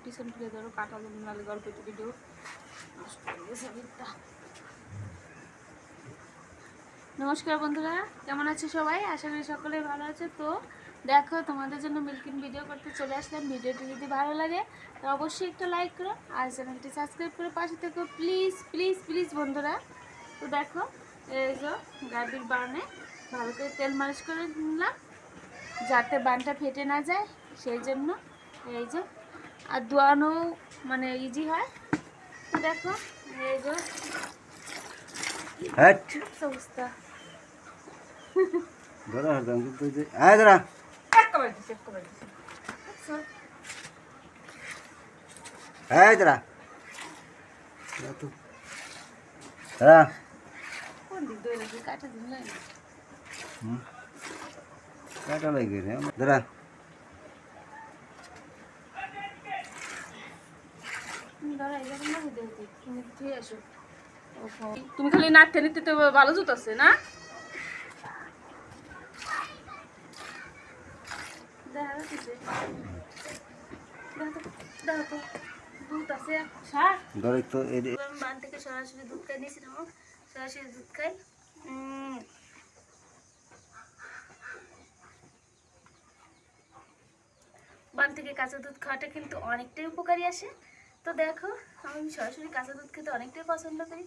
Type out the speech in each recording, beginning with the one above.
পিছন ফিরে ধরো কাটা জন্য নালে গল্প ভিডিও নষ্ট হয়ে গেছে ভিড়টা। নমস্কার বন্ধুরা, কেমন আছে সবাই? আশা করি সকলে ভালো আছে। তো দেখো, তোমাদের জন্য মিল্কিন ভিডিও করতে চলে আসলাম। ভিডিওটি যদি ভালো লাগে তো অবশ্যই একটা লাইক করো আর চ্যানেলটি সাবস্ক্রাইব করে পাশে থেকো প্লিজ প্লিজ প্লিজ বন্ধুরা। তো দেখো, এই যে গাড়ির বানে ভালো করে তেল মালিশ করে নিলাম যাতে বানটা ফেটে না যায়, সেই জন্য। এই যে আর ধোয়ানো মানে ইজি হয়। তো দেখো এই যে অবস্থা ধরা হতাম কিন্তু যে আয় ধরা আয় ধরা ধরা কোন দিক ধরে রাখি কাটা দিন নাই কাটা লাগে রে ধরা ধরা এরকম না হতে হতে তুমি ধুয়ে আসো। তুমি খালি নাড়তে নিতে তো ভালো জুত আছে না? দেখা যাচ্ছে দেখো তো দুধ আছে সার। ধরে তো এই আমি বান থেকে সরাসরি দুধ খাই নিয়েছিলাম, সরাসরি দুধ খাই। বান থেকে কাঁচা দুধ খাওয়াটা কিন্তু অনেকটাই উপকারী আসে। তো দেখো, আমি সরাসরি কাঁচা দুধ খেতে অনেকটাই পছন্দ করি।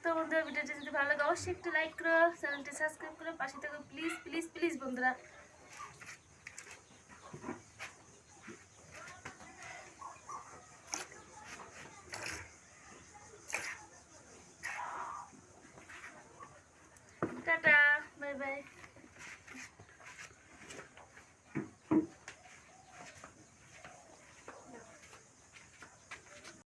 তো বন্ধুরা, ভিডিওটি যদি ভালো লাগে অবশ্যই একটু লাইক করো, চ্যানেলটি সাবস্ক্রাইব করে পাশে থাকো প্লিজ প্লিজ প্লিজ বন্ধুরা।